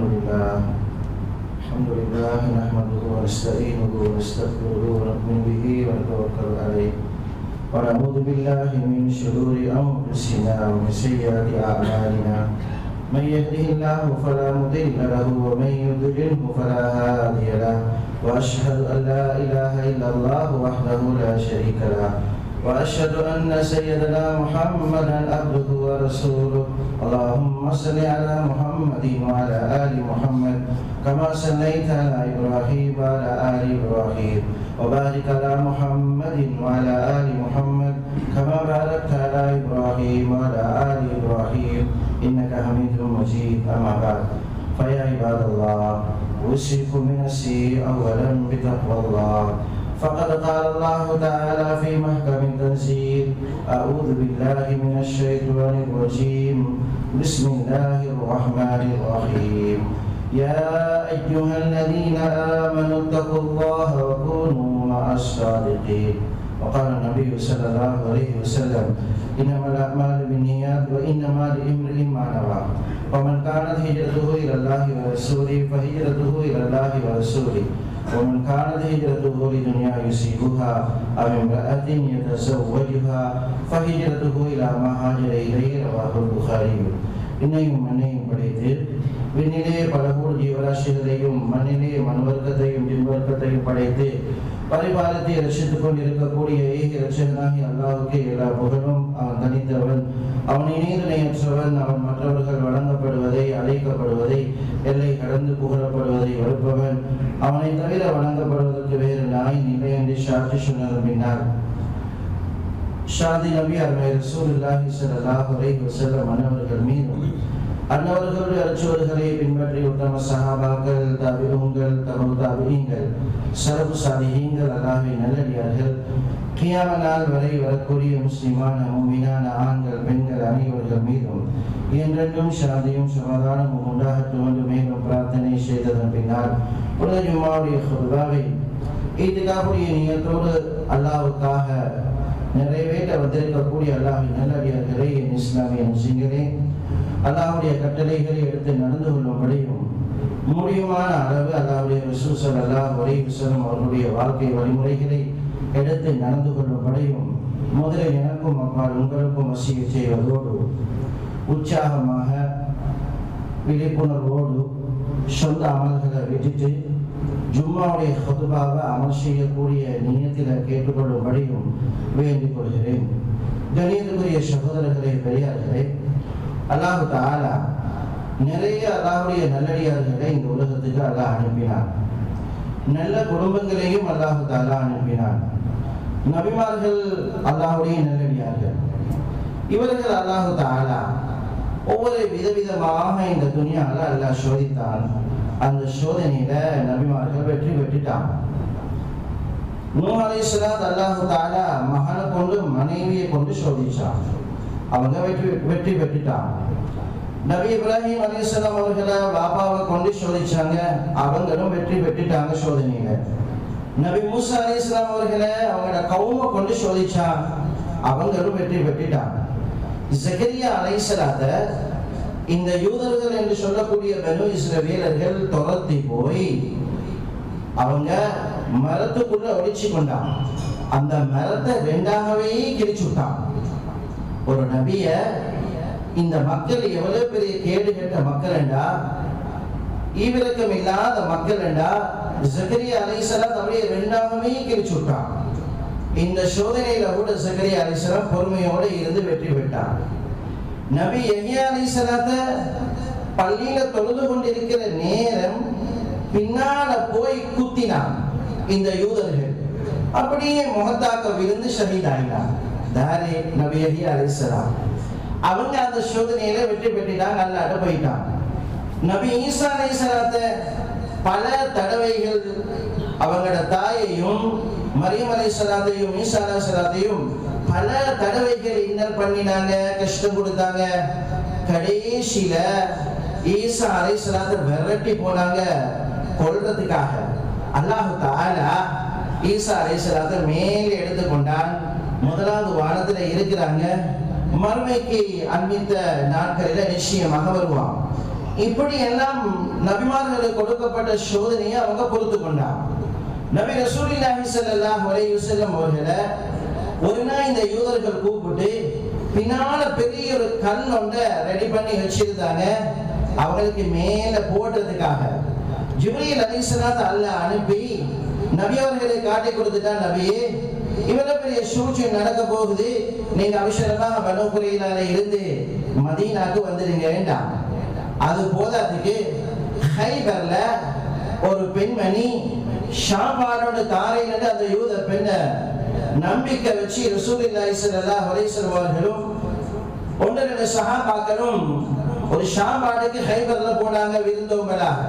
الحمد لله نحمده ونستعينه ونستغفره ونؤمن به ونتوكل عليه ونعوذ بالله من شرور أنفسنا ومن سيئات أعمالنا من يهده الله فلا مضل له ومن يضلله فلا هادي له وأشهد أن لا إله إلا الله وحده لا شريك له وأشهد أن سيدنا محمدا عبده ورسوله اللهم صل على محمد وعلى آل محمد كما صليت على إبراهيم وعلى آل إبراهيم وبارك على محمد وعلى آل محمد كما باركت على إبراهيم وعلى آل إبراهيم إنك حميد مجيد أما بعد فيا عباد الله أوصيكم بنفسي أولا بتقوى الله فقد قال الله تعالى في محكم التنزيل أعوذ بالله من الشيطان الرجيم بسم الله الرحمن الرحيم يا أيها الذين آمنوا اتقوا الله وكونوا مع الصادقين وقال النبي صلى الله عليه وسلم إنما الأعمال بالنيات وإنما لامرئ ما نوى ومن كانت هجرته إلى الله ورسوله فهجرته إلى الله ورسوله ومن كانت هجرته لدنيا يصيبها أو امرأة يتزوجها فهجرته إلى ما هاجر إليه رواه البخاري இன்னையும் மண்ணையும் படைத்து விண்ணிலே பல கோடி ஜீவராசிகளையும் மண்ணிலே மனுவர்க்கத்தையும் ஜின்வர்க்கத்தையும் படைத்து பரிபாலத்தை ரட்சித்துக் கொண்டிருக்கக்கூடிய ஏக ரட்சகனாகி அல்லாஹ்வுக்கே எல்லா புகழும். அவன் தனித்தவன், அவன் இணையற்றவன். அவன் மற்றவர்கள் வணங்கப்படுவதை, அழைக்கப்படுவதை, எல்லை கடந்து புகழப்படுவதை வெறுப்பவன். அவனை தவிர வணங்கப்படுவதற்கு வேறு நாய் நிலை என்று சாட்சி சொன்னதன் பின்னால் ஷாதி நபி அருமை ரசூலுல்லாஹி ஸல்லல்லாஹு அலைஹி வஸல்லம் அன்னவர்கள் மீதும் அன்னவர்களுடைய அருச்சுவடுகளை பின்பற்றி உத்தம சஹாபாக்கள், தாபிஊன்கள், தபு தாபிஈன்கள், ஸலஃபு ஸாலிஹீன்கள், அல்லாஹ்வின் நல்லடியார்கள், கியாம நாள் வரை வரக்கூடிய முஸ்லிமான முஃமினான ஆண்கள், பெண்கள் அனைவர்கள் மீதும் என்றென்றும் சாந்தியும் சமாதானமும் உண்டாகட்டும் என்று மேலும் பிரார்த்தனை செய்ததன் பின்னால் புனித ஜும்மாவுடைய குத்பாவை ஈத்திகாஃபுடைய நியத்தோடு அல்லாஹ்வுக்காக நிறைவேற்ற வந்திருக்கக்கூடிய அல்லாஹ்வின் நல்லடியார்களே, என் இஸ்லாமிய முஸ்லிம்களே, அல்லாஹ்வுடைய கட்டளைகளை எடுத்து நடந்து கொள்ளும்படியும் முடியுமான அளவு அல்லாஹ்வுடைய ரசூல் ஸல்லல்லாஹு அலைஹி வஸல்லம் அவர்களுடைய வாழ்க்கை வழிமுறைகளை எடுத்து நடந்து கொள்ளும்படியும் முதலில் எனக்கும் அப்பால் உங்களுக்கும் வசியத் செய்வதோடு உற்சாகமாக விழிப்புணர்வோடு சொந்த அமல்களை விட்டுட்டு ஜும்மாவுடைய குத்பாவை அமல் செய்யக்கூடிய நியத்தில் கேட்டுக்கொள்ளும்படியும் வேண்டிக் கொள்கிறேன். கணியத்துக்குரிய சகோதரர்களே, பெரியார்களே, அல்லாஹ் தஆலா நிறைய அல்லாஹ்வுடைய நல்லடியார்களை இந்த உலகத்துக்கு அல்லாஹ் அனுப்பினார். நல்ல குடும்பங்களையும் அல்லாஹ் தஆலா அனுப்பினார். நபிமார்கள் அல்லாஹ்வுடைய நல்லடியார்கள். இவர்கள் அல்லாஹ் தஆலா ஒவ்வொரு விதவிதமாக இந்த துனியால அல்லாஹ் சோதித்தான். அந்த சோதனையில நபிமார்கள் வெற்றி பெற்றுட்டான். நூஹ் அலைஹிஸ்ஸலாம் அல்லாஹ் தஆலா மகனை கொண்டு மனைவியை கொண்டு சோதிச்சான். அவங்க வெற்றி பெற்றுட்டான். நபி இப்ராஹிம் அலைஹிஸ்ஸலாம் அவர்களை பாப்பாவை கொண்டு சோதிச்சாங்க. அவங்களும் வெற்றி பெற்றுட்டாங்க சோதனையில. நபி மூசா அலைஹிஸ்ஸலாம் அவர்களை அவங்களோட கவுமை கொண்டு சோதிச்சாங்க. அவங்களும் வெற்றி பெற்றுட்டாங்க. ஜக்கரியா அலைஹிஸ்ஸலாத்தை இந்த யூதர்கள் என்று சொல்லக்கூடிய பனு இஸ்ரவேலர்கள் துரத்தி போய் அவங்க மரத்துக்குள்ள ஒளிச்சு கொண்டான். அந்த மரத்தை ரெண்டாகவே கிழிச்சு விட்டான். ஒரு நபிய இந்த மக்கள் எவ்வளவு பெரிய கேடு கெட்ட மக்கள் என்றா, ஈவிரக்கம் இல்லாத மக்கள் என்றா, ஜக்கரியா அலைஹிஸ்ஸலாம் அப்படியே ரெண்டாகவே கிழிச்சு விட்டான். இந்த சோதனையில கூட ஜக்கரியா அலைஹிஸ்ஸலாம் பொறுமையோடு இருந்து வெற்றி பெற்றான். நபி யஹ்யா அலைஹிஸ்ஸலாத்தை பள்ளியில தொழுது கொண்டிருக்கிற நேரம் பின்னால போய் குத்தினான் இந்த யூதர்கள். அப்படியே முகத்தாக்க விழுந்து ஷஹீதாயினான். தாரே நபி யஹ்யா அலைஹிஸ்ஸலாம் அவங்க அந்த சோதனையில வெற்றி பெற்றுட்டாங்க, அல்லாஹ்ட்ட போயிட்டான். நபி ஈசா அலைஹிஸ்ஸலாத்தை பல தடவைகள் அவங்களோட தாயையும் மரியம் அலைஹிஸ்ஸலாத்தையும் ஈசா அலைஹிஸ்ஸலாத்தையும் பல தடவைகள் இன்னல் பண்ணினாங்க, கஷ்டம் கொடுத்தாங்க. கடைசியில ஈசா அலைஹிஸ்ஸலாத்தை விரட்டி போனாங்க கொல்றதுக்காக. அல்லாஹ் தஆலா ஈசா அலைஹிஸ்ஸலாத்தை மேலே எடுத்துக்கொண்டான். முதலாவது வானத்துல இருக்கிறாங்க. மறுமைக்கு அன்பித்த நாட்களில நிச்சயமாக வருவான். இப்படி எல்லாம் நபிமார்களுக்கு கொடுக்கப்பட்ட சோதனையை அவங்க பொறுத்து கொண்டாங்க. நபி ரசூலுல்லாஹி ஸல்லல்லாஹு அலைஹி வஸல்லம் அவர்களை ஒரு நாள் இந்த யூதர்கள் கூப்பிட்டு பின்னால பெரிய ஒரு கல் ஒன்றை ரெடி பண்ணி வச்சிருந்தாங்க அவங்களுக்கு மேல போடுறதுக்காக. ஜிப்ரீல் அலைஹிஸ்ஸலாத்தை அல்லாஹ் அனுப்பி நபி அவர்களை காட்டி கொடுத்துட்டா, நபியே இவ்வளவு பெரிய சூழ்ச்சி நடக்க போகுது, நீங்க அவசரமா பனு குறையிலால இருந்து மதீனாக்கு வந்துடுங்க வேண்டாம். அது போதாதுக்கு ஹைபர்ல ஒரு பெண்மணி ஷாபானோட தாரையிலிருந்து அந்த யூத பெண்ணை நம்பிக்கை வச்சு ரசூலுல்லாஹி ஸல்லல்லாஹு அலைஹி வஸல்லம் அவர்களும் 1-2 சஹாபாக்களும் ஒரு ஷாபானுக்கு ஹைபர்ல போனாங்க விருந்தோம்பலாக.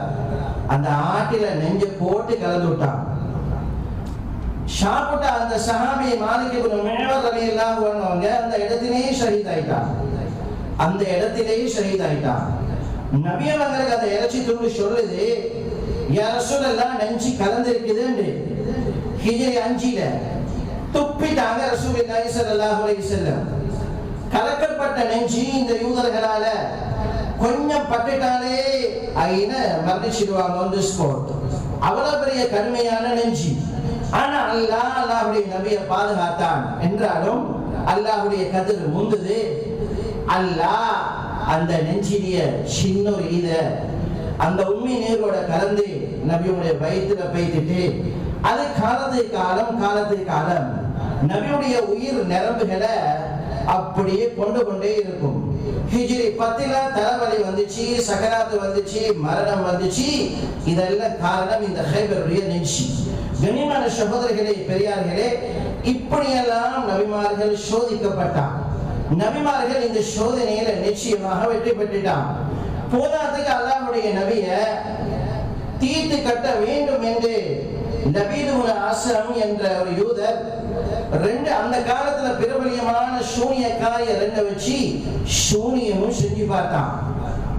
அந்த ஆட்டில நெஞ்ச போட்டு கலந்து விட்டாங்க. சாப்பிட்ட அந்த சஹாபி மாலிக் இப்னு முஅவ்வித் ரலியல்லாஹு அன்ஹு அந்த இடத்திலேயே ஷஹீத் ஆயிட்டாங்க. அந்த இடத்திலேயே ஷஹீத் ஆயிட்டாங்க. நபி அவங்களுக்கு அந்த இறைச்சி துண்டு சொல்லுது, யா ரசூலல்லாஹ் நெஞ்சு கலந்து இருக்குதுன்னு. ஹிஜ்ரி 5ல துப்பிட்டாங்க ரசூலுல்லாஹி ஸல்லல்லாஹு அலைஹி வஸல்லம். கலக்கப்பட்ட நெஞ்சு இந்த யூதர்களால கொஞ்சம் பட்டுட்டாலே மரணிச்சிடுவாங்க on the spot. அவ்வளவு பெரிய கடுமையான நெஞ்சு. ஆனா அல்லாஹ்வுடைய நபியை பாதுகாத்தான் என்றாலும் அல்லாஹ்வுடைய கதிர் முந்துது. அல்லாஹ் அந்த நெஞ்சிலிய சின்ன ஒரு இத அந்த உம்மி நீரோட கலந்து நபியுடைய வயிற்றுல பெய்துட்டு அது காலத்துக்கு காலம் நபியுடைய உயிர் நரம்புகளை அப்படியே கொண்டே இருக்கும். ஹிஜ்ரி 10ல தலைவலி வந்துச்சு, சக்கராத்து வந்துச்சு, மரணம் வந்துச்சு. இதெல்லாம் காரணம் இந்த ஹைபருடைய நெஞ்சு. கண்ணியமான சகோதரர்களே, பெரியார்களே, இப்படியெல்லாம் நபிமார்கள் சோதிக்கப்பட்டார். நபிமார்கள் இந்த சோதனையில நிச்சயமாக வெற்றி பெற்றுட்டான். போதாதுக்கு அல்லாஹ்வுடைய நபிய தீர்த்து கட்ட வேண்டும் என்று லபீதுல் அஸ்லம் என்ற ஒரு யூதர் அந்த காலத்துல பிரபலியமான சூனியக்காரிய 2 வச்சு சூனியமும் செஞ்சு பார்த்தான்.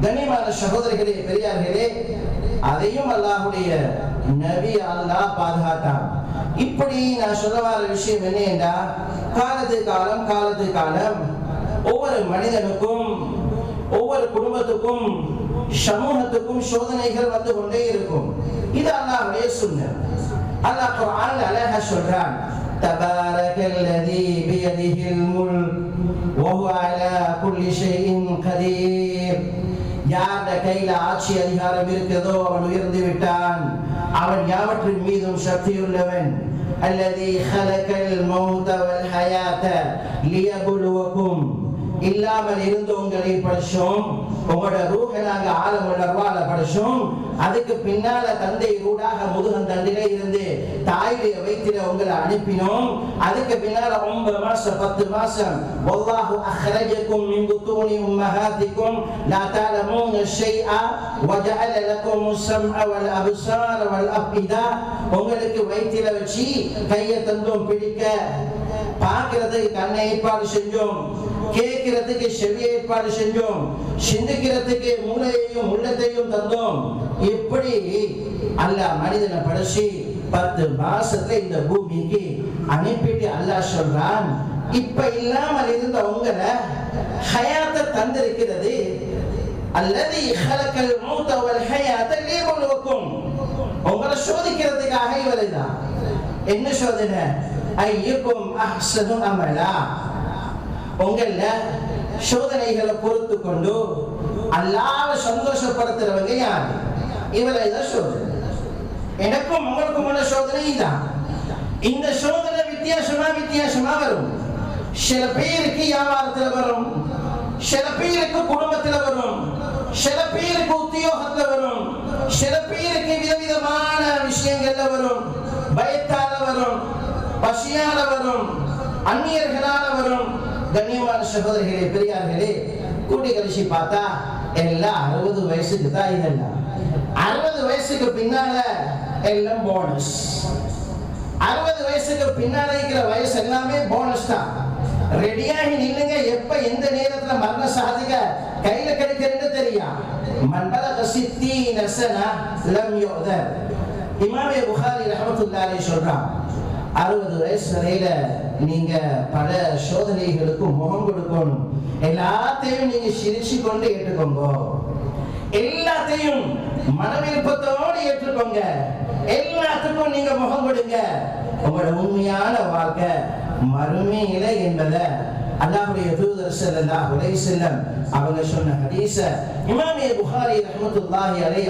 கண்ணியமான சகோதரர்களே, பெரியார்களே, அதையும் அல்லாஹ்வுடைய நபி அல்லாஹ் பாதுகாத்தான். இப்படி நான் சொல்ல வர விஷயம் என்னன்னா, காலத்துக்கு காலம் ஒவ்வொரு மனிதனுக்கும் ஒவ்வொரு குடும்பத்துக்கும் சமூகத்துக்கும் சோதனைகள் வந்து கொண்டே இருக்கும். இது அல்லாஹ்வுடைய சுன்னத். அல்லாஹ் குர்ஆன்ல அழகா சொல்றான், தபாரக்கல்லதீ பியதிஹில் முல்க் வஹுவ அலா குல்லி ஷைஇன் கதீர். யார் கையில ஆட்சி அதிகாரம் இருக்கிறதோ அவன் உயர்ந்து விட்டான், அவன் யாவற்றின் மீதும் சக்தியுள்ளவன். அல்லதீ ஹலகல் மௌத வல் ஹயாத லியபுலுவகும். இல்லாமல் இருந்து உங்களை படைச்சோம், உங்களோட ரூஹை நாங்க ஆலமுல் அர்வாஹ்ல படைச்சோம். அதுக்கு பின்னால தந்தை ரூடாக முதுகன் தண்டிலே இருந்து தாயுடைய வயிற்றில உங்களை அனுப்பினோம். அதுக்கு பின்னால 9 மாசம் 10 மாசம் வல்லாஹு அஹ்ரஜக்கும் மின் புத்தூனி உம்மஹாத்திக்கும் லா தஅலமூன ஷைஆ வஜஅல லக்கும் ஸம்அ வல் அப்சார வல் அஃஇதா. உங்களுக்கு வயிற்றில வச்சு கையை தந்தோம் பிடிக்க, பார்க்கிறதுக்கு கண்ணை ஏற்பாடு செஞ்சோம், கேட்கிறதுக்கு செவி ஏற்பாடு செஞ்சோம், சிந்திக்கிறதுக்கு மூளையையும் உள்ளத்தையும் தந்தோம். இப்படி அல்லாஹ் மனிதனை படைச்சு 10 மாசத்துல இந்த பூமிக்கு அனுப்பிட்டு அல்லாஹ் சொல்றான், இப்ப இல்லாமல் இருந்த உங்களை ஹயாத்தை தந்திருக்கிறது. அல்லதி ஹலகல் மௌத வல் ஹயாத லியபுலுவக்கும். உங்களை சோதிக்கிறதுக்காக இவர்தான். என்ன சோதனை? ஐயுக்கும் அஹ்ஸனு அமலா. உங்கள சோதனைகளை பொறுத்து கொண்டு அல்லாஹ்வை சந்தோஷப்படுத்துறவங்க யாரு? இவளைதான் சோதனை. எனக்கும் உங்களுக்கும் உள்ள சோதனை தான். இந்த சோதனை வித்தியாசமா வரும். சில பேருக்கு வியாபாரத்துல வரும், சில பேருக்கு குடும்பத்துல வரும், சில பேருக்கு உத்தியோகத்துல வரும், சில பேருக்கு விதவிதமான விஷயங்கள்ல வரும். பயத்தால வரும், பசியால வரும், அந்நியர்களால வரும். கண்ணியமான சகோதரர்களே, பெரியார்களே, கூட்டி கழிச்சு பார்த்தா எல்லாம் 60 வயசுக்கு தான். இதெல்லாம் 60 வயசுக்கு பின்னால எல்லாம் போனஸ். 60 வயசுக்கு பின்னால இருக்கிற வயசு எல்லாமே போனஸ் தான். ரெடியாகி நில்லுங்க, எப்ப எந்த நேரத்துல மரண சாதிக்க கையில கிடைக்கிறது தெரியா. மன்பலக 60 சனா லம் யுதர். இமாம் புகாரி ரஹ்மத்துல்லாஹி அலைஹி சொல்றான், 60 வயசு வரையில நீங்க பல சோதனைகளுக்கு முகம் கொடுக்கணும். எல்லாத்தையும் நீங்க சிரிச்சு கொண்டு ஏற்றுக்கோங்க. எல்லாத்தையும் மனவிருப்பத்தோடு ஏற்றுக்கோங்க, எல்லாத்துக்கும் நீங்க முகம் கொடுங்க. உங்களோட உண்மையான வாழ்க்கை மறுமையில என்பதை அல்லாஹ்வுடைய தூதர் ஸல்லல்லாஹு அலைஹி வஸல்லம் அவங்க சொன்ன ஹதீஸ இமாம் புகாரி ரஹ்மத்துல்லாஹி அலைஹி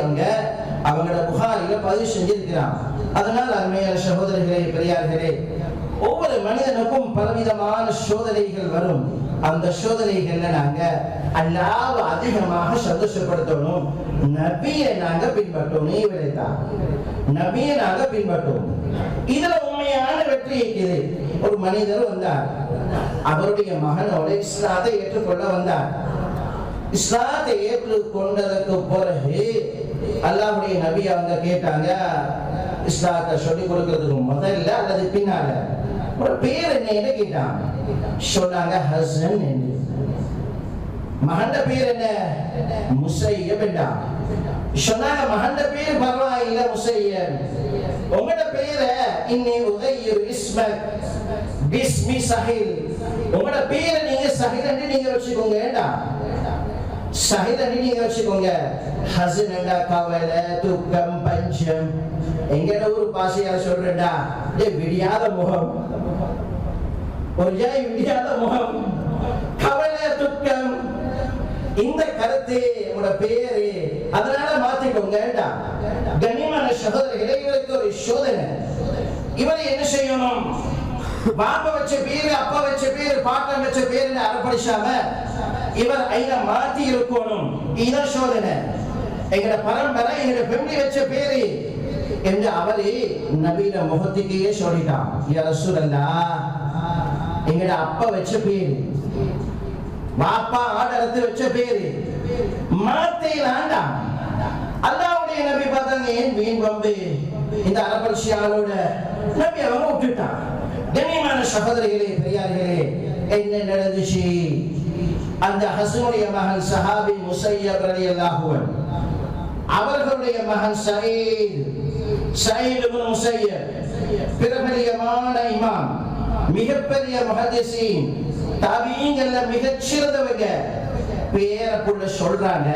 அவங்களோட புகாரில பதிவு செஞ்சிருக்கிறாங்க. அதனால அருமையான சகோதரர்களே, பெரியார்களே, ஒவ்வொரு மனிதனுக்கும் பலவிதமான சோதனைகள் வரும். அந்த சோதனைகள்ல நாங்க அல்லாஹ்வை அதிகமாக சந்தோஷப்படுத்தணும், நபியை நாங்க பின்பற்றணும். இவரைத்தான் நபியை நாங்க பின்பற்றணும். இதுல உண்மையான வெற்றி இருக்குது. ஒரு மனிதர் வந்தார், அவருடைய மகனோட இஸ்லாத்தை ஏற்றுக்கொள்ள வந்தார். இஸ்லாத்தை ஏற்றுக்கொண்டதற்கு பிறகு அல்லாஹ்வுடைய நபி அவங்க கேட்டாங்க, இஸ்லாத்தை சொல்லிக் கொடுக்கிறதுக்கு முதல்ல அல்லது பின்னால ஒரு பேர் என்ன கேட்டாங்க. சொன்னாங்க ஹசன் என்று. மகண்ட பேர் என்ன? முஸையப் என்றாங்க. சொன்னாங்க மகண்ட பேர் பரவாயில்ல முஸையப், உங்களோட பேரை இன்னி உகையிரு இஸ்மக் பிஸ்மி சஹில், உங்களோட பேரை நீங்க சஹில் என்று நீங்க வச்சுக்கோங்க. சஹில் என்று நீங்க வச்சுக்கோங்க. ஹசன் என்றா கவலை, துக்கம், பஞ்சம். எங்கட ஊர் பாஷையால சொல்றேன்டா, விடியாத முகம், ஒரு ஜாய் விடியாத முகம், கவலை, துக்கம். இந்த கருத்து உங்களோட பேரு, அதனால மாத்திக்கோங்க. கண்ணியமான சகோதரர்களே, இவருக்கு ஒரு சோதனை. இவரை என்ன செய்யணும்? பாப்பா வச்ச பேரு, அப்பா வச்ச பேரு, பாட்டம் வச்ச பேரு அறப்படிச்சாம இவர் ஐன மாத்தி இருக்கணும். இதான் சோதனை. எங்கட பரம்பரை எங்கட பெண்ணி வச்ச பேரு என்று அவரு நபீன முகத்துக்கே சொல்லிட்டான். யா ரசூலல்லாஹ், எங்கட அப்பா வச்ச பேரு, பாப்பா ஆடரத்து வச்ச பேரு மாத்தேலாண்டா. அல்லாஹ்வுடைய நபி பார்த்தாங்க, ஏன் வீண் வம்பு, இந்த அரபர்ஷியாலோட நபி அவங்க விட்டுட்டான். கண்ணியமான சகோதரிகளே, பெரியார்களே, என்ன நடந்துச்சு? அந்த ஹசனுடைய மகன் சஹாபி முஸையப் ரலியல்லாஹு அன்ஹு, அவர்களுடைய மகன் சயீத் இப்னு முஸையப் பிரபலியமான இமாம், மிகப்பெரிய முஹத்திஸீன், தாபீன்கள்ல மிகச் சிறந்தவங்க. பேரப்புள்ள சொல்றாங்க,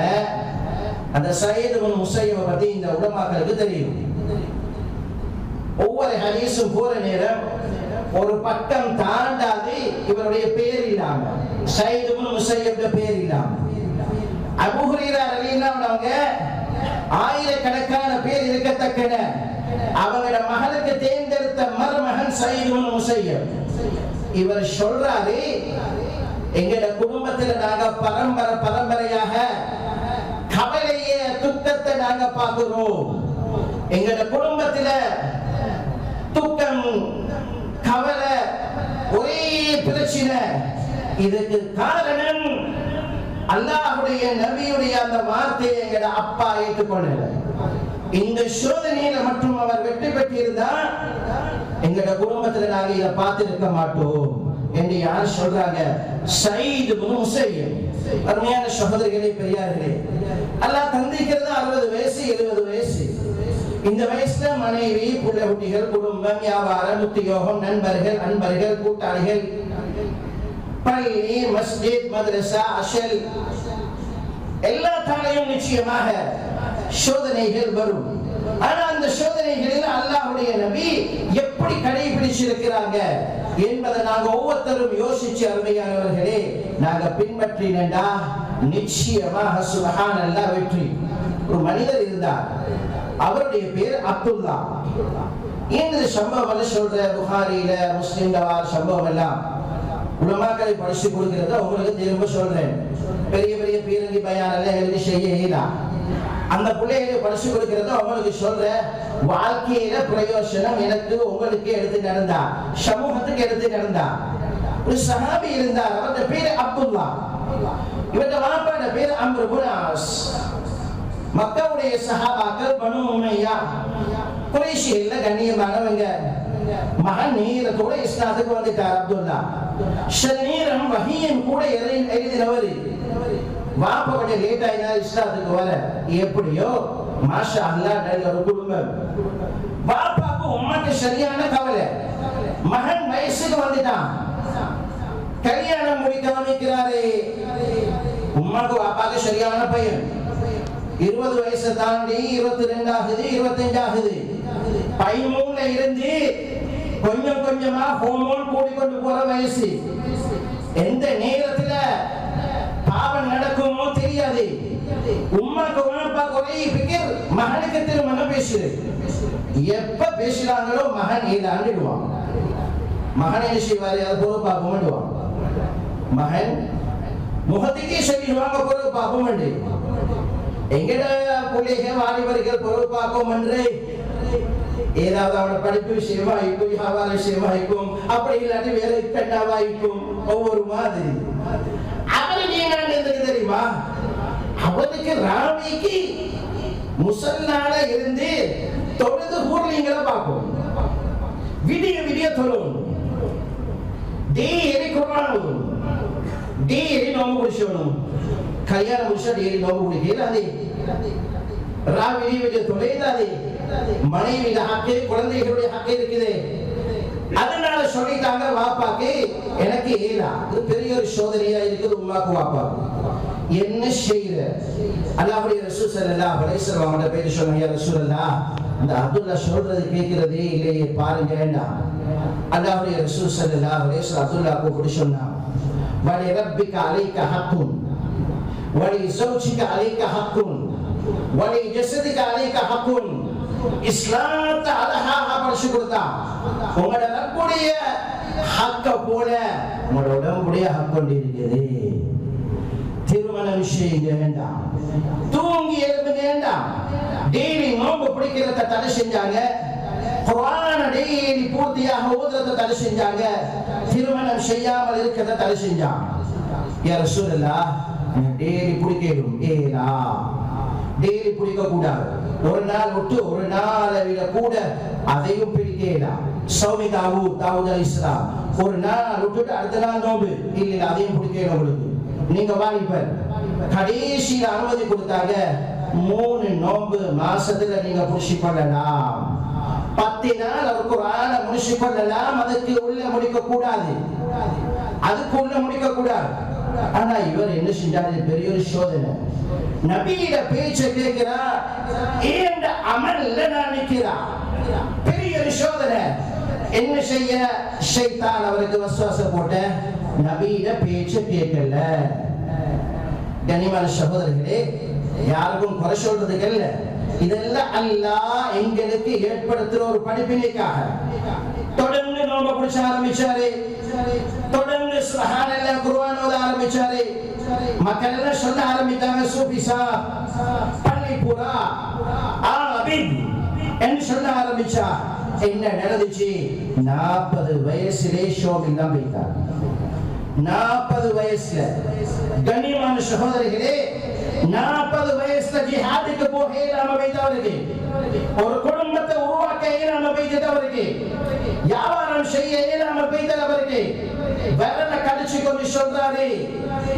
அந்த சயீத் இப்னு முஸையப் பத்தி இந்த உலமாக்களுக்கு தெரியும். ஒவ்வொரு ஹதீஸும் போற நேரம் ஒரு பக்கம் தாண்டாது இவருடைய பேர் இல்லாம, சயீத் இப்னு முஸையப் பேர் இல்லாம. அபூ ஹுரைரா ரலியல்லாஹு அன்ஹு ஆயிரக்கணக்கான பேர் இருக்கத்தக்கன அவங்களோட மகனுக்கு தேர்ந்தெடுத்த மருமகன் சயீத் இப்னு முஸையப். இவர் சொல்றாரு, எங்கட குடும்பத்துல நாங்க பரம்பரையாக கவலைய துக்கத்தை நாங்க பார்க்கிறோம். எங்கட குடும்பத்துல துக்கம், கவலை, ஒரே பிரச்சனை. இதுக்கு காரணம் அல்லாஹ்வுடைய நபியுடைய அந்த வார்த்தையை எங்கட அப்பா ஏற்றுக்கொள்ளல. இந்த சோதனையில மட்டும் அவர் வெற்றி பெற்றிருந்தா எங்கட குடும்பத்துல நாங்க இதை பார்த்திருக்க மாட்டோம் என்று யார் சொல்றாங்க? சயீத் இப்னு முஸையப். அருமையான சகோதரிகளே, பெரியார்களே, அல்லாஹ் தந்திக்கிறது 60 வயசு 70 வயசு. இந்த வயசுல மனைவி, புள்ள குட்டிகள், குடும்பம், வியாபாரம், உத்தியோகம், நண்பர்கள், அன்பர்கள், கூட்டாளிகள், பள்ளி, மஸ்ஜித், மதரசா, அஷல், எல்லா தாலையும் நிச்சயமாக சோதனைகள் வரும். ஆனா அந்த சோதனைகளில் அல்லாஹ்வுடைய நபி எப்படி கடைபிடிச்சிருக்கிறாங்க என்பதை நாங்க ஒவ்வொருத்தரும் யோசிச்சு, அருமையானவர்களே, நாங்க பின்பற்றினா நிச்சயமாக சுப்ஹானல்லாஹ் வெற்றி. ஒரு மனிதர் இருந்தார், அவருடைய பேர் அப்துல்லா. இந்த சம்பவம் சொல்ற புகாரில, முஸ்லிம்ல சம்பவம் எல்லாம் உலமாக்களை படிச்சு கொடுக்கிறது உங்களுக்கு திரும்ப சொல்றேன். பெரிய பெரிய பீரங்கி பயான் எல்லாம் எழுதி செய்ய அந்த பிள்ளைகளை படிச்சு கொடுக்கிறது அவங்களுக்கு சொல்ற. வாழ்க்கையில பிரயோசனம் எனக்கு உங்களுக்கு எடுத்து நடந்தா, சமூகத்துக்கு எடுத்து நடந்தா. ஒரு சஹாபி இருந்தார், அவருடைய பேரு அப்துல்லா. இவருடைய வாப்பாட பேரு அம்ர் இப்னு ஆஸ். மக்காவுடைய சஹாபாக்கள் பனு உமையா குறைஷிகள்ல கண்ணியமானவங்க. மகன் நீரத்தோட இஸ்லாத்துக்கு வந்துட்டார் அப்துல்லா. ஷரீரம் வஹியின் கூட எழுதினவர். வாப்பா கொஞ்சம் லேட் ஆயினா இஸ்லாத்துக்கு வர, எப்படியோ மாஷா அல்லாஹ் நல்ல ஒரு குடும்பம். வாப்பாக்கு உம்மாக்கு சரியான கவலை. மகன் வயசுக்கு வந்துட்டான், கல்யாணம் முடிக்காம இருக்கிறாரு. உம்மாக்கு வாப்பாக்கு சரியான பையன். 20 வயசு தாண்டி 22 ஆகுது, 25 ஆகுது. 13ல இருந்து கொஞ்சம் கொஞ்சமா ஹோமோன் கூடிக்கொண்டு போற வயசு. எந்த நேரத்துல பாவம் நடக்குமோ தெரியாது. உம்மாக்கு உணப்பா குறை பிக்கர் மகனுக்கு திருமணம் பேசுது. எப்ப பேசுறாங்களோ மகன் ஏதாண்டுடுவான். மகன் என்ன செய்வாரு? அது பொறுப்பா கும்பிடுவான். மகன் முகத்துக்கே சொல்லிடுவாங்க பொறுப்பா கும்பிடு. எங்கட பிள்ளைக வாலிபர்கள் பொறுப்பாக்கும் என்று ஏதாவது அவனோட படிப்பு விஷயமா இருக்கும், வியாபார விஷயமா இருக்கும், அப்படி இல்லாட்டி வேற கண்டாவா இருக்கும். ஒவ்வொரு மாதிரி அவரு நீங்க தெரியுமா? அவனுக்கு ராமிக்கு முசல்லால இருந்து தொழுது ஊர்லீங்களை பார்ப்போம். விடிய விடிய தொழும், டெய்லி குர்ஆன் ஓதும், டெய்லி நோம்பு பிடிச்சோணும். கல்யாணம் முடிச்சா டெய்லி நோம்பு பிடிக்கிறாதே, ராவிடி விடிய தொலைதாதே. மனைவியில ஹக்கு, குழந்தைகளுடைய ஹக்கு இருக்குது. அதனால சொல்லிட்டாங்க வாப்பாக்கு எனக்கு ஏலா. இது பெரிய ஒரு சோதனையா இருக்குது உம்மாக்கு வாப்பாக்கு. என்ன செய்யற? அல்லாஹ்வுடைய ரசூல் ஸல்லல்லாஹு அலைஹி வஸல்லம் அவங்கள பேசி சொன்னாங்க, யா ரசூலல்லாஹ், அந்த அப்துல்லா சொல்றது கேட்கிறதே இல்லையே பாருங்கடா. அல்லாஹ்வுடைய ரசூல் ஸல்லல்லாஹு அலைஹி வஸல்லம் அப்துல்லாஹ்க்கு இப்படி சொன்னாங்க, வலி ரப்பிக அலைக ஹக்குன் வலி ஸௌஜிக அலைக ஹக்குன் வலி ஜஸதிக அலைக ஹக்குன். இஸ்லாத்தை அழகாக படிச்சு கொடுத்தா. உங்களோட ரப்புடைய ஹக்க போல உங்களோட உடம்புடைய ஹக் கொண்டு இருக்குது. திருமண விஷயம் வேண்டாம், தூங்கி எழுத வேண்டாம், டெய்லி நோம்பு பிடிக்கிறத தடை செஞ்சாங்க, குர்ஆனை டெய்லி பூர்த்தியாக ஓதுறத தடை செஞ்சாங்க, திருமணம் செய்யாமல் இருக்கிறத தடை செஞ்சாங்க. யா ரசூலல்லாஹ், டெய்லி பிடிக்கணும் ஏலா, டெய்லி பிடிக்க கூடாது. ஒரு நாள் விட்டு ஒரு நாளை விட கூட அதையும் பிடிக்கலாம். சௌமி தாவூத் அலைஹிஸ்ஸலாம் ஒரு நாள் விட்டுட்டு அடுத்த நாள் நோம்பு இல்ல, அதையும் பிடிக்கணும். உங்களுக்கு நீங்க வாலிபர், கடைசியில அனுமதி கொடுத்தாங்க, 3 நோம்பு மாசத்துல நீங்க புடிச்சு கொள்ளலாம். 10 நாள் ஒரு குர்ஆனை முடிச்சு கொள்ளலாம். அதுக்கு உள்ள முடிக்க கூடாது, அதுக்கு உள்ள முடிக்க கூடாது. ஆனா இவர் என்ன செஞ்சாரு? பெரிய ஒரு சோதனை. நபியிட பேச்ச கேட்கிறார், ஏண்ட அமல்ல நான் நிக்கிறேன். பெரிய ஒரு சோதனை. என்ன செய்ய? ஷைத்தான் அவருக்கு வஸ்வாசம் போட்ட, நபியிட பேச்ச கேட்கல. கனிமான சகோதரர்களே, யாருக்கும் குறை சொல்றதுக்கு இல்ல, இதெல்லாம் அல்லாஹ் எங்களுக்கு ஏற்படுத்துற ஒரு படிப்பினைக்காக. தொடர்ந்து நோம்ப பிடிச்ச ஆரம்பிச்சாரு, தொடர்ந்து சுப்ஹானல்லாஹ் குர்ஆன் ஓத ஆரம்பிச்சாரு. மக்கள் எல்லாம் சொல்ல ஆரம்பித்தாங்க, சூஃபிசா பள்ளிப்புறா ஆபித் என்று சொல்ல ஆரம்பிச்சா. என்ன நடந்துச்சு? 40 வயசுலே ஷோமில் தான் போயிட்டார். 40 வயசுல கண்ணியமான சகோதரிகளே, 40 வயசுல ஜிஹாதுக்கு போக இயலாம போயிட்டவருக்கு, ஒரு குடும்பத்தை உருவாக்க இயலாம போயிட்டவருக்கு, வியாபாரம் செய்ய இயலாம போயிட்டவருக்கு விரல கடிச்சு கொண்டு சொல்றாரு,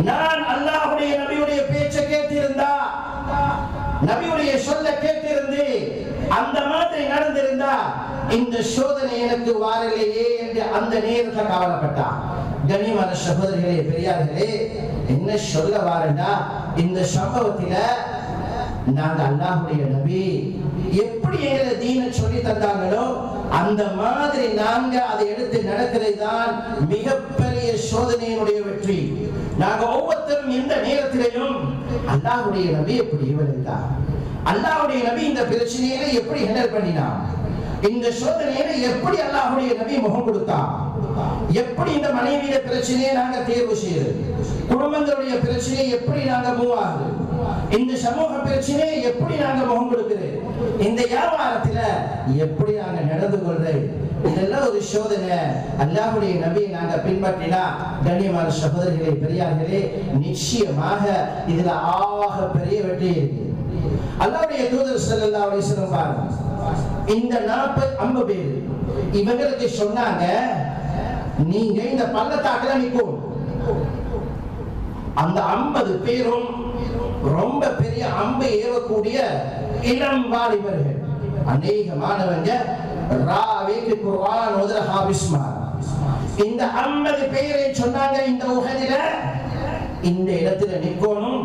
நான் அல்லாஹ்வுடைய நபியுடைய பேச்சை கேட்டிருந்தா, நபியுடைய சொல்ல கேட்டிருந்து அந்த மாதிரி நடந்திருந்தா இந்த சோதனை எனக்கு வரலையே என்று அந்த நேரத்தில் கவலைப்பட்டான். கண்ணியமான சகோதரிகளே, பெரியார்களே, என்ன சொல்ல வாரண்டா, இந்த சம்பவத்தில நாங்க அல்லாஹ்வுடைய நபி எப்படி எங்களை தீனை சொல்லி தந்தாங்களோ அந்த மாதிரி நாங்க அதை எடுத்து நடக்கிறது தான் மிகப்பெரிய சோதனையினுடைய வெற்றி. நாங்க ஒவ்வொருத்தரும் எந்த நேரத்திலையும் அல்லாஹ்வுடைய நபி எப்படி இருந்தார், அல்லாஹ்வுடைய நபி இந்த பிரச்சனையில எப்படி ஹேண்டில் பண்ணினார், இந்த சோதனையில எப்படி அல்லாஹ்வுடைய நபி முகம் கொடுத்தார், எப்படி இந்த மனைவிய பிரச்சனையை நாங்க தேர்வு செய்யறது, குடும்பங்களுடைய பிரச்சனையை எப்படி நாங்க மூவ் ஆகுது, இந்த சமூக பிரச்சனையை எப்படி நாங்க முகம் கொடுக்கிறது, இந்த வியாபாரத்துல எப்படி நாங்க நடந்து கொள்றது, இதெல்லாம் ஒரு சோதனை. அல்லாஹ்வுடைய நபியை நாங்க பின்பற்றினா கண்ணியமான சகோதரர்களே, பெரியார்களே, நிச்சயமாக இதுல ஆக பெரிய வெற்றி இருக்கு. அல்லாஹ்வுடைய தூதர் ஸல்லல்லாஹு அலைஹி வஸல்லம் பாருங்க, இந்த 40-50 பேர் இவங்களுக்கு சொன்னாங்க, நீங்க இந்த பள்ளத்தாக்குல நிக்கும். அந்த 50 பேரும் ரொம்ப பெரிய அம்பு ஏவக்கூடிய இளம் வாலிபர்கள், அநேகமானவங்க ராவிக்கு குர்ஆன் ஓதுற ஹாபிஸ்மார். இந்த 50 பேரை சொன்னாங்க, இந்த உஹதில இந்த இடத்துல நிக்கணும்.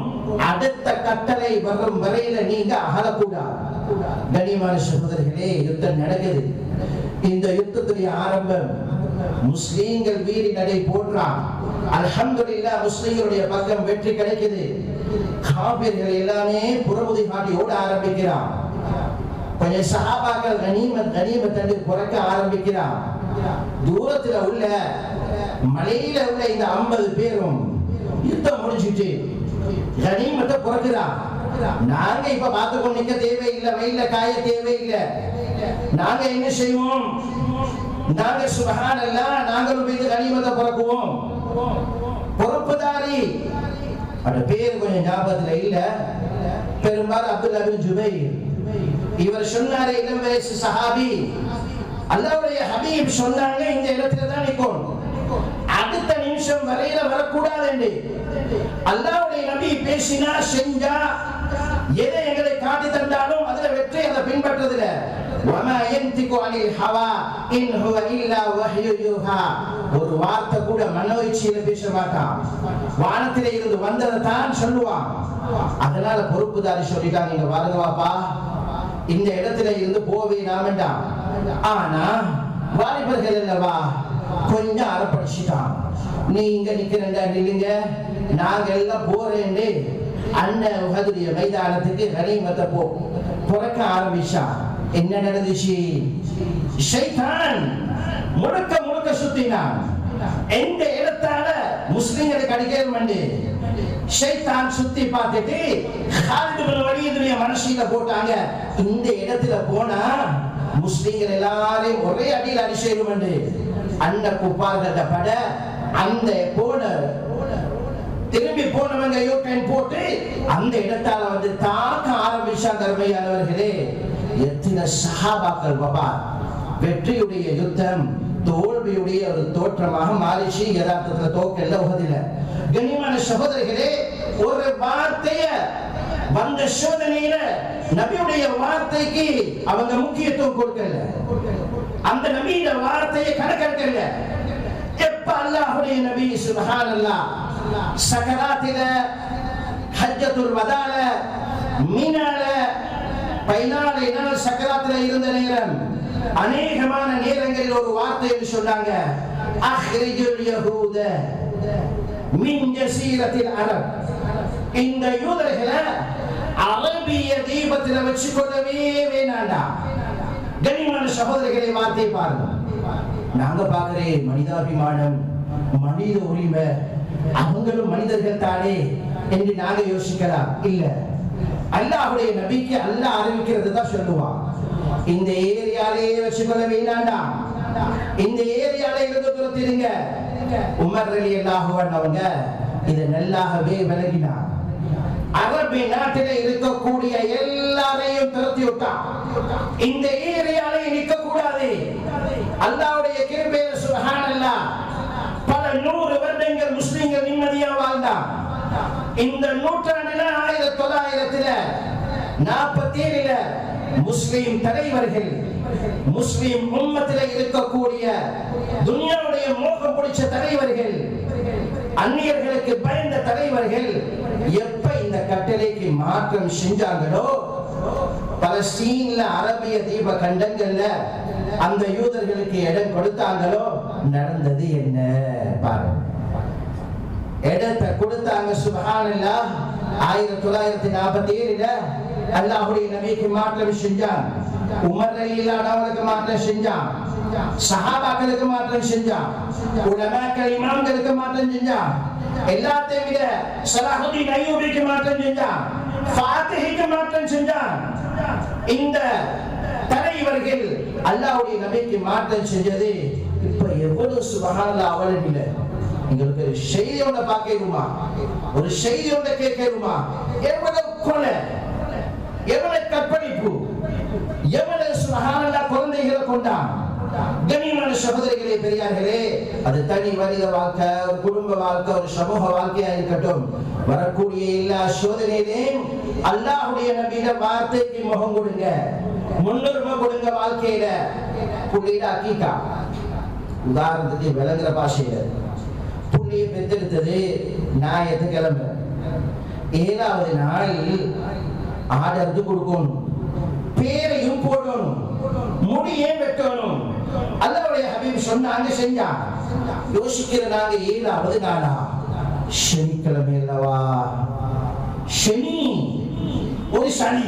அடுத்த கட்டளை வரும் வரையில நீங்க அகலக்கூடாது. கண்ணியமான சகோதரர்களே, யுத்தம் நடக்குது. இந்த யுத்தத்துடைய ஆரம்பம் முஸ்லீம்கள் வீரி நடை போடுறான். அல்ஹம்துலில்லாஹ், முஸ்லீம்களுடைய பக்கம் வெற்றி கிடைக்குது. காபிர்கள் எல்லாமே புறமுதி காட்டி ஓட ஆரம்பிக்கிறான். கொஞ்சம் சஹாபாக்கள் கனிமத் என்று புறக்க ஆரம்பிக்கிறான். தூரத்துல உள்ள மலையில உள்ள இந்த 50 பேரும் யுத்தம் முடிஞ்சிட்டு கனிமத்தை புறக்கிறான். நாங்க இப்ப பார்த்து கொண்டு நிக்க தேவையில்லை, வெயில காய தேவையில்லை. நாங்க என்ன செய்வோம்? நாங்க சுப்ஹானல்லாஹ், நாங்களும் போய் கனிமத்தை புறக்குவோம். பொறுப்புதாரி அந்த பேர் கொஞ்சம் ஞாபகத்துல இல்ல, பெரும்பாலும் அப்துல்லா பின் ஜுபைர். இவர் சொன்னாரே, இளம் வயசு சஹாபி, அல்லாஹ்வுடைய ஹபீப் சொன்னாங்க இந்த இடத்துல தான் நிக்கணும், அடுத்த நிமிஷம் வரையில வரக்கூடாது என்று. அல்லாஹ்வுடைய நபி பேசினா செஞ்சா எதை எங்களை காட்டி தந்தாலும் அதுல வெற்றி, அதை பின்பற்றதுல வமா யன்திகு அனில் ஹவா இன் ஹுவ இல்லா வஹ்யு யூஹா. ஒரு வார்த்தை கூட மனோயிச்சையில பேச மாட்டான், வானத்திலே இருந்து வந்ததை தான் சொல்லுவான். அதனால பொறுப்புதாரி சொல்லிட்டாங்க, நீங்க வாருங்க வாப்பா, இந்த இடத்துல இருந்து போவே நாமண்டாம். ஆனா வாலிபர்கள் அல்லவா கொஞ்சம் அறப்படிச்சுட்டான். நீ இங்க நிக்கிறேன்டா, நில்லுங்க, நாங்க எல்லாம் போறேன்னு அண்ணன் உஹதுடைய மைதானத்துக்கு கனிமத்தை புறக்க ஆரம்பிச்சான். என்ன நடந்துச்சு? ஷைத்தான் முழுக்க முழுக்க சுத்தினான். எந்த இடத்தால முஸ்லிம்களுக்கு அடிக்கடி ஷைத்தான் சுத்தி பார்த்துட்டு காலித் இப்னு வலீதுடைய மனசுல போட்டாங்க, இந்த இடத்துல போனா முஸ்லிம்கள் எல்லாரையும் ஒரே அடியில் அடிச்சேரும் என்று. அண்ண குப்பார்கிட்ட பட அந்த போன திரும்பி போனவங்க யூட்டன் போட்டு அந்த இடத்தால வந்து தாக்க ஆரம்பிச்சாங்க. அருமையானவர்களே, எத்தனை சஹாபாக்கள் பாபா, வெற்றியுடைய யுத்தம் தோல்வியுடைய ஒரு தோற்றமாக மாறிச்சு. யதார்த்தத்துல தோக்கல்ல, உஹதில. கண்ணியமான சகோதரர்களே, ஒரு வார்த்தைய வந்த சோதனையில நபியுடைய வார்த்தைக்கு அவங்க முக்கியத்துவம் கொடுக்கல, அந்த நபியோட வார்த்தையை கணக்கெடுக்கல. எப்ப அல்லாஹ்வுடைய நபி சுப்ஹானல்லாஹ் சகராத்தில, ஹஜ்ஜத்துல் வதால, மீனால 14 நாள் சக்கராத்துல இருந்த நேரம், அநேகமான நேரங்களில் ஒரு வார்த்தையை சொன்னாங்க, அஹ்ரிஜுல் யஹூத மின் ஜஸீரத்தில் அரப். இந்த யூதர்களை அரபிய தீபத்துல வச்சு கொள்ளவே வேணாண்டா. கண்ணியமான சகோதரர்களை, வார்த்தை பாருங்க. நாங்க பார்க்கிறேன் மனிதாபிமானம், மனித உரிமை, அவங்களும் மனிதர்கள் தானே என்று நாங்க யோசிக்கலாம். இல்ல, அல்லாஹ்வுடைய நபிக்கு அல்லாஹ் அறிவிக்கிறது தான் சொல்லுவான். இந்த ஏரியாலே வச்சுக்கொள்ள வேண்டாம், இந்த ஏரியால இருந்து துரத்திடுங்க. உமர் ரலியல்லாஹு அன்ஹு அவங்க இதை நல்லாகவே விளங்கினார். அரபி நாட்டில இருக்கக்கூடிய எல்லாரையும் துரத்தி விட்டான். இந்த ஏரியாலே நிற்க கூடாது. அல்லாஹ்வுடைய கிருபையில சுப்ஹானல்லாஹ் பல 100 வருடங்கள் முஸ்லிம்கள் நிம்மதியா வாழ்ந்தார். இந்த நூற்றாண்டுல 1947 முஸ்லிம் தலைவர்கள், முஸ்லிம் உம்மத்திலே இருக்கக்கூடிய துனியாவுடைய மோகம் பிடிச்ச தலைவர்கள், அந்நியர்களுக்கு பயந்த தலைவர்கள் எப்ப இந்த கட்டளைக்கு மாற்றம் செஞ்சாங்களோ, பலஸ்தீன்ல அரபிய தீப கண்டங்கள்ல அந்த யூதர்களுக்கு இடம் கொடுத்தாங்களோ, நடந்தது என்ன பாருங்க. இடத்தை கொடுத்தாங்க. சுப்ஹானல்லாஹ், 1947 அல்லாஹ்வுடைய நபிக்கு மாற்றம் செஞ்சான். உமர் ரலியல்லாஹு அன்ஹுவுக்கு மாற்றம் செஞ்சான். சஹாபாக்களுக்கு மாற்றம் செஞ்சான். உலமாக்கள் இமாம்களுக்கு மாற்றம் செஞ்சான். எல்லாத்தையும் விட ஸலாஹுத்தீன் அய்யூபிக்கு மாற்றம் செஞ்சான். ஃபாத்திஹுக்கு மாற்றம் செஞ்சான். இந்த தலைவர்கள் அல்லாஹ்வுடைய நபிக்கு மாற்றம் செஞ்சது இப்ப எவ்வளவு சுப்ஹானல்லாஹ் அவலமில்ல. உங்களுக்கு ஒரு செய்தியோட பார்க்கணுமா, ஒரு செய்தியோட கேட்கணுமா, எவ்வளவு கொலை, எவ்வளவு கற்பழிப்பு, எவ்வளவு சுப்ஹானல்லாஹ் குழந்தைகளை கொண்டான். கண்ணியமான சகோதரிகளே, பெரியார்களே, அது தனி மனித வாழ்க்கை, ஒரு குடும்ப வாழ்க்கை, ஒரு சமூக வாழ்க்கையா இருக்கட்டும், வரக்கூடிய எல்லா சோதனையிலும் அல்லாஹ்வுடைய நபியோட வார்த்தைக்கு முகம் கொடுங்க, முன்னுரிமை கொடுங்க. வாழ்க்கையில புள்ளிட அக்கீகா, உதாரணத்துக்கு விளங்குற பாஷையில புள்ளிய பெற்றெடுத்தது ஞாயிற்றுக்கிழமை. 7வது நாள் ஆடு அறுத்து கொடுக்கணும், பேரையும் போடணும், முடியே வெட்டணும். அல்லாஹ்வுடைய ஹபீப் சொன்னாங்க, செஞ்சாங்க. யோசிக்கிற நாங்க 7வது நாளா சனிக்கிழமை அல்லவா, சனி ஒரு சனி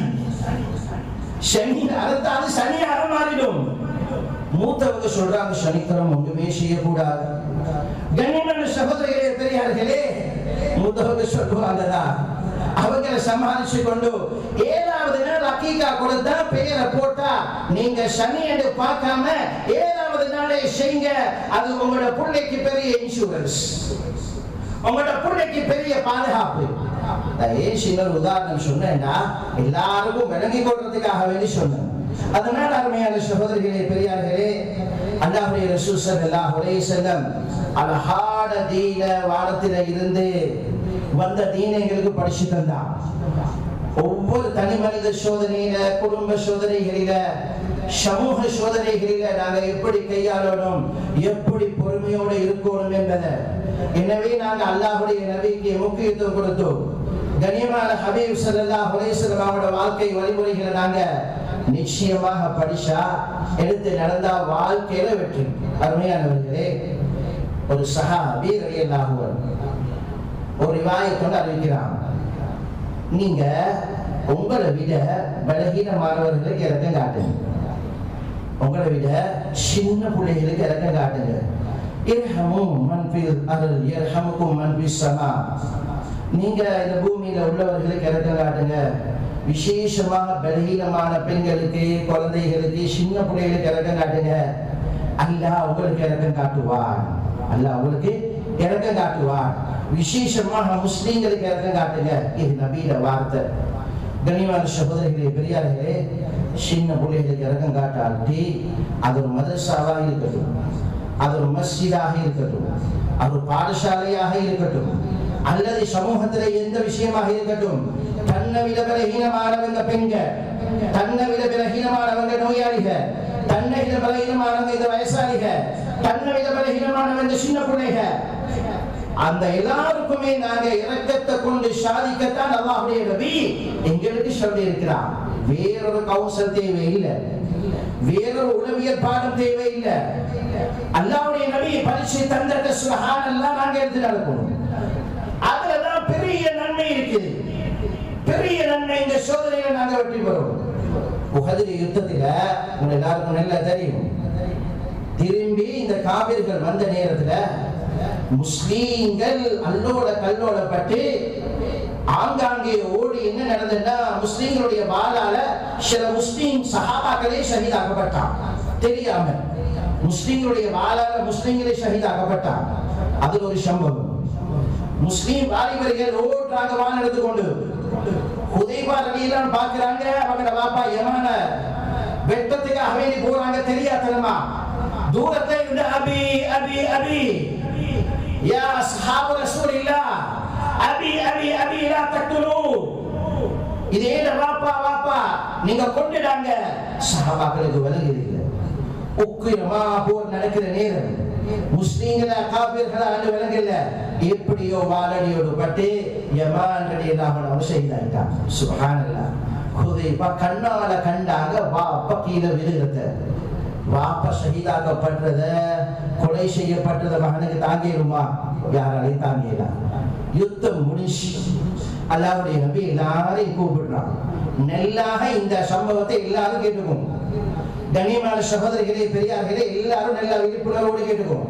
அறுத்தாது சனி அறமாறிடும். மூத்தவங்க சொல்றாங்க சனிக்கிழமை ஒன்றுமே செய்யக்கூடாது. கண்ணியமான சகோதரர்களே பெரியார்களே, மூத்தவங்க சொல்லுவாங்கதா, அவங்களை சமாளிச்சு கொண்டு 7வது நாள் அக்கீகா கொடுத்தா பெயரை போட்டா நீங்க சனி என்று பார்க்காம 7வது நாளே செய்யுங்க. அது உங்களோட பிள்ளைக்கு பெரிய இன்சூரன்ஸ், உங்களோட பிள்ளைக்கு பெரிய பாதுகாப்பு. ஏன் சின்ன உதாரணம் சொன்னேன்னா எல்லாருக்கும் விளங்கி கொள்றதுக்காக வேண்டி சொன்னேன். அதனால அருமையான சகோதரிகளே பெரியார்களே, அல்லாஹ்வுடைய ரசூல் ஸல்லல்லாஹு அலைஹி வஸல்லம் அழகான தீன வானத்தில இருந்து வந்த தீனை எங்களுக்கு படிச்சு தந்தார். ஒவ்வொரு தனி மனித சோதனையில, குடும்ப சோதனைகளில, சமூக சோதனைகளில நாங்க எப்படி கையாளணும், எப்படி பொறுமையோடு இருக்கணும் என்பதை. எனவே நாங்க அல்லாஹ்வுடைய நபிக்கு முக்கியத்துவம் கொடுத்தோம். கண்ணியமான ஹபீப் ஸல்லல்லாஹு அலைஹி வஸல்லம் அவருடைய வாழ்க்கை வழிமுறைகளை நாங்க நிச்சயமாக படிச்சா எடுத்து நடந்தா வாழ்க்கையில வெற்றி. அருமையானவர்களே, ஒரு சஹாபி ரலியல்லாஹு அன்ஹு ஒரு ரிவாயத்தோட அறிவிக்கிறான், நீங்க உங்களை விட பலகீனமானவர்களுக்கு இறக்கம் காட்டுங்க, உங்களை விட சின்ன பிள்ளைகளுக்கு இறக்கம் காட்டுங்க. இர்ஹமு மன் ஃபில் அர்ல் யர்ஹமுக்கும் மன் ஃபிஸ் ஸமா. நீங்க இந்த பூமியில உள்ளவர்களுக்கு இறக்கம் காட்டுங்க. விசேஷமாக பலகீனமான பெண்களுக்கு, குழந்தைகளுக்கு, சின்ன பிள்ளைகளுக்கு இறக்கம் காட்டுங்க. அல்லாஹ் உங்களுக்கு இறக்கம் காட்டுவார், அல்லாஹ் உங்களுக்கு இறக்கம் காட்டுவார். விசேஷமாக முஸ்லீம்களுக்கு இறக்கம் காட்டுங்க. இது நபியோட வார்த்தை. கண்ணியமான சகோதரிகளே பெரியார்களே, சின்ன பிள்ளைகளுக்கு இறக்கம் காட்டாட்டி அது ஒரு மதரசாவாக இருக்கட்டும், அது ஒரு மஸ்ஜிதாக இருக்கட்டும், அது ஒரு பாடசாலையாக இருக்கட்டும், அல்லது சமூகத்தில் எந்த விஷயமாக இருக்கட்டும், தன்னை விட பலகீனமானவங்க பெண்கள், தன்னை விட பலகீனமானவங்க நோயாளிகள், தன்னை விட பலகீனமானவங்க இந்த வயசாளிகள், தன்னை விட பலகீனமானவங்க சின்ன பிள்ளைகள், அந்த எல்லாருக்குமே நாங்க இரக்கத்தை கொண்டு சாதிக்கத்தான் அல்லாஹ்வுடைய நபி எங்களுக்கு சொல்லி இருக்கிறார். வேறொரு கவுன்சில் தேவையில்லை, வேறொரு உளவியல் பாடம் தேவையில்லை. அல்லாஹ்வுடைய நபி பரிசு தந்திர சுப்ஹானல்லாஹ் நாங்க எடுத்து நடக்கணும். அதுலதான் பெரிய நன்மை இருக்குது, பெரிய நன்மை. இந்த சோதனையில நாங்க வெற்றி பெறுவோம். உஹது யுத்தத்துல உங்க எல்லாருக்கும் நல்லா தெரியும், திரும்பி இந்த காபிர்கள் வந்த நேரத்துல முஸ்லீம்கள் அல்லோல கல்லோல பட்டு ஆங்காங்கே ஓடி என்ன நடந்ததுன்னா, முஸ்லீம்களுடைய வாளால சில முஸ்லீம் சஹாபாக்களே ஷஹீதாக்கப்பட்டான். தெரியாம முஸ்லீம்களுடைய வாளால முஸ்லீம்களே ஷஹீதாக்கப்பட்டான். அது ஒரு சம்பவம். முஸ்லீம் வாலிபர்கள் ஓடுறாங்க வான் எடுத்துக்கொண்டு. ஹுதைபா ரலியல்லாஹு பார்க்கறாங்க, அவங்க பாப்பா யமான வெட்டத்துக்காக வேண்டி போறாங்க. தெரியாதனமா தூரத்துல இருந்து அபி அபி அபி யா அஸ்ஹாபு ரசூலில்லாஹ் அபி அபி அபி லா தக்துலு, இதே வாப்பா வாப்பா நீங்க கொண்டுடாங்க. சஹாபாக்களுக்கு விளங்கியது. உக்கிரமா போர் நடக்கிற நேரம் முஸ்லீம்களா காபிர்களா என்று விளங்கல. எப்படியோ வாளடியோடு பட்டு யமான் ரலியல்லாஹு அன்ஹு ஷஹீதாயிட்டான். சுப்ஹானல்லாஹ். ஹுதைபா கண்ணால கண்டாங்க வாப்பா கீழே விழுகிறத, வாப்பா ஷஹீதாக்கப்படுறத, கொலை செய்யப்பட்டத மகனுக்கு தாங்கிடுமா? யாராலையும் தாங்கிடலாம். யுத்தம் முடிஞ்சு அல்லாஹ்வுடைய நபி எல்லாரையும் கூப்பிடுறான். நெல்லாக இந்த சம்பவத்தை எல்லாரும் கேட்டுக்கும். கண்ணியமான சகோதரிகளே பெரியார்களே, எல்லாரும் நல்ல விழிப்புணர்வோடு கேட்டுக்கும்.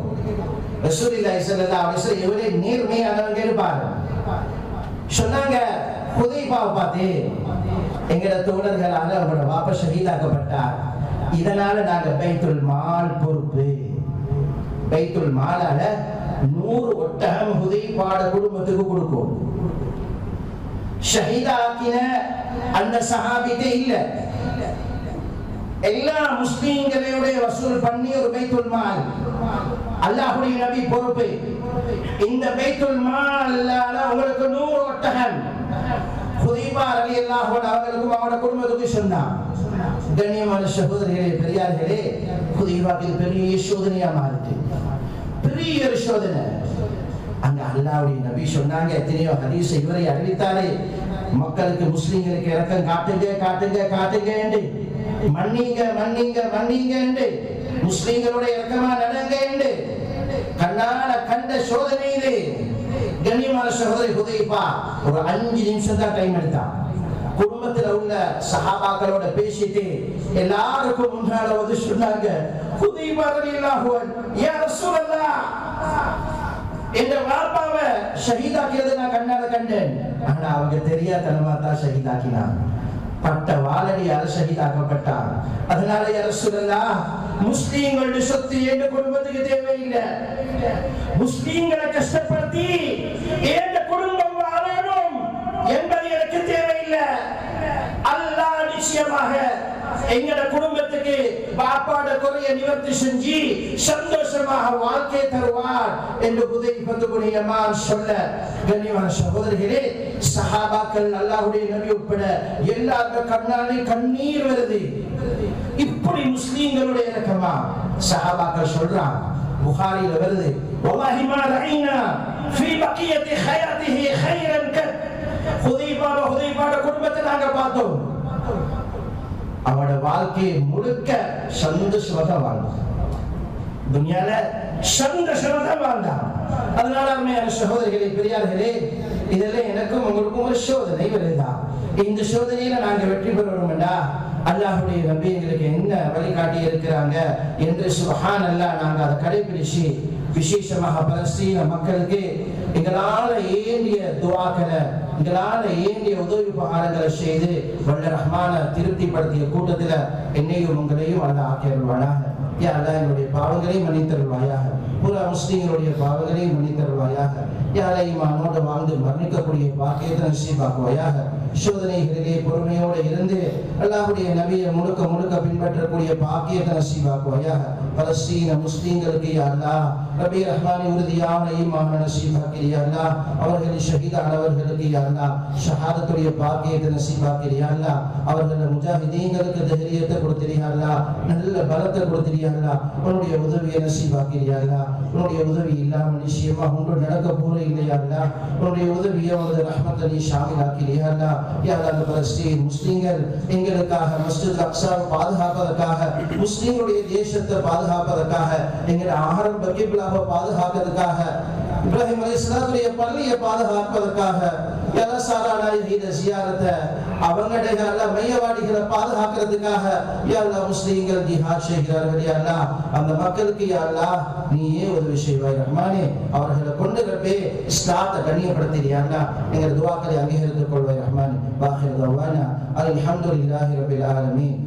ரசூலுல்லாஹி ஸல்லல்லாஹு அலைஹி வஸல்லம் எவரே நேர்மையானவங்க இருப்பார். சொன்னாங்க ஹுதைபாவை பார்த்து, எங்கட தோழர்களால அவரோட வாப்பா ஷஹீதாக்கப்பட்டார், இதனால நாங்க பைத்துல் மால் பொறுப்பு. பைத்துல் மாலால 100 ஒட்டகம் ஹுதைபாட குடும்பத்துக்கு கொடுக்கும். ஷஹீதாக்கின அந்த சஹாபிதே இல்ல, எல்லா முஸ்லிம்களோட வசூல் பண்ணி ஒரு பைத்துல் மால் அல்லாஹ்வுடைய நபி பொறுப்பு. இந்த பைத்துல் மாலால உங்களுக்கு 100 ஒட்டகம் ஹுதைபா ரலியல்லாஹு அன்ஹு அவர்களுக்கும் அவருடைய குடும்பத்துக்கு சொன்னார். கண்ணியமான சகோதரிகளே பெரியார்களே, ஹுதைபாவுக்கு பெரிய சோதனையா மாறிட்டு, பெரிய ஒரு சோதனை. அங்க அல்லாஹ்வுடைய நபி சொன்னாங்க, எத்தனையோ ஹதீஸ் இவரை அறிவித்தாரே, மக்களுக்கு முஸ்லிம்களுக்கு இரக்கம் காட்டுங்க காட்டுங்க காட்டுங்க என்று, மன்னிங்க மன்னிங்க மன்னிங்க என்று, முஸ்லிம்களோட இரக்கமா நடங்க என்று கண்ணால கண்ட சோதனை இது. கண்ணியமான சகோதரி ஹுதைஃபா ஒரு 5 நிமிஷம் தான் டைம் எடுத்தான். குடும்பத்தில் உள்ள சஹாபாக்களோட பேசிட்டு எல்லாருக்கும் முன்னால வந்து சொன்னாங்க, ஹுதைஃபா ரலியல்லாஹு அன்ஹு, யா ரசூலல்லாஹ், என்ற வாப்பாவை ஷஹீதாக்கியதை நான் கண்ணால கண்டேன். ஆனா அவங்க தெரியாதனமா தான் ஷஹீதாக்கினாங்க. பட்ட வாளடியால் ஷஹீதாக்கப்பட்டார். அதனால யா ரசூலல்லாஹ், முஸ்லிம்களுடைய சொத்து எங்க குடும்பத்துக்கு தேவையில்லை. முஸ்லிம்களை கஷ்டப்படுத்தி எந்த குடும்பம் வாழணும் என்பது எனக்கு தேவையில்லை. அல்லாஹ் நிச்சயமாக எங்கட குடும்பத்துக்கு பாப்பாட குறைய நிவர்த்தி செஞ்சு சந்தோஷமாக வாழ்க்கை தருவார் என்று ஹுதைஃபா இப்னு யமான் சொல்ல, கண்ணியமான சகோதரர்களே, சஹாபாக்கள் அல்லாஹ்வுடைய நபி உட்பட எல்லாரும் கண்ணாலே கண்ணீர் வருது. இப்படி முஸ்லிம்களுடைய இரக்கமா சஹாபாக்கள் சொல்றாங்க. புகாரில வருது, வல்லாஹி மா ரஐனா ஃபீ பக்கியத்தி ஹயாத்திஹி கைரன் கத். ஹுதைஃபாவோட குடும்பத்தை நாங்க பார்த்தோம், அவனோட வாழ்க்கையை முழுக்க சந்தோஷமாக வாழ்ந்தான். துனியால சந்தோஷமாக வாழ்ந்தான். அதனால அருமையான சகோதரிகளே, பெரியார்களே, இதெல்லாம் எனக்கும் உங்களுக்கும் ஒரு சோதனை வருதான். இந்த சோதனையில நாங்க வெற்றி பெறணும்டா அல்லாஹ்வுடைய நபி எங்களுக்கு என்ன வழிகாட்டி இருக்கிறாங்க என்று சுப்ஹானல்லாஹ் நாங்க அதை கடைபிடிச்சு, விசேஷமாக பலஸ்தீன மக்களுக்கு எங்களால ஏந்திய துஆக்களை, எங்களால ஏந்திய உதவி உபகாரங்களை செய்து வல்ல ரஹ்மான திருப்திப்படுத்திய கூட்டத்துல என்னையும் உங்களையும் அல்லாஹ் ஆக்கியருள்வானாக. யா அல்லாஹ், என்னுடைய பாவங்களை மன்னித்தருள்வாயாக, பூரா முஸ்லிம்களுடைய பாவங்களை மன்னித்தருள்வாயாக. யா அல்லாஹ், ஈமானோடு வாழ்ந்து மரணிக்கக்கூடிய பாக்கியத்தை நசீபாக்குவாயாக. சோதனைகளிலே பொறுமையோடு இருந்து அல்லாஹ்வுடைய நபியை முழுக்க முழுக்க பின்பற்றக்கூடிய பாக்கியத்தை நசீபாக்குவாயாக. பலஸ்தீன முஸ்லிம்களுக்கு யா அல்லாஹ் ரப்பி ரஹ்மானி உறுதியான ஈமான நசீபாக்கிறியா அல்லாஹ். அவர்களை ஷஹீதானவர்களுக்கு யா அல்லாஹ் ஷஹாதத்துடைய பாக்கியத்தை நசீபாக்கிறியா அல்லாஹ். அவர்கள் முஜாஹிதீன்களுக்கு தைரியத்தை கொடுத்திரியா அல்லாஹ், நல்ல பலத்தை கொடுத்திரியா அல்லாஹ். உன்னுடைய உதவியை நசீபாக்கிறியா அல்லாஹ். உன்னுடைய உதவி இல்லாமல் நிச்சயமா ஒன்று நடக்க போற இல்லையா அல்லாஹ். உன்னுடைய உதவியை ஒரு ரஹ்மத்தை நீ ஷாமிலாக்கிறியா அல்லாஹ். யா அல்லாஹ், பலஸ்தீன் முஸ்லிம்கள் எங்களுக்காக மஸ்ஜித் அக்ஸாவை பாதுகாப்பதற்காக, முஸ்லிம்களுடைய தேசத்தை பாதுகாப்பதற்காக, எங்கள் ஆரம்ப கிப்லாவை பாதுகாக்கிறதுக்காக, இப்ராஹிம் அலைஹிஸ்ஸலாத்துடைய பள்ளியை பாதுகாப்பதற்காக, யா சாலானா ஈத ஜியாரத்தை அவங்களுடைய அல்லாஹ் மையவாடிகளை பாதுகாக்கிறதுக்காக யா அல்லாஹ் முஸ்லிம்கள் ஜிஹாத் செய்கிறார்கள். யா அல்லாஹ், அந்த மக்களுக்கு யா அல்லாஹ் நீயே உதவி செய்வாய் ரஹ்மானே. அவர்களை கொண்டு ரப்பே இஸ்லாத்தை கண்ணியப்படுத்தியா அல்லாஹ். எங்கள் துஆக்களை அங்கீகரித்துக் கொள்வாய் ரஹ்மானே. வாஹிர் தவானா அல்ஹம்துலில்லாஹி ரப்பில் ஆலமீன்.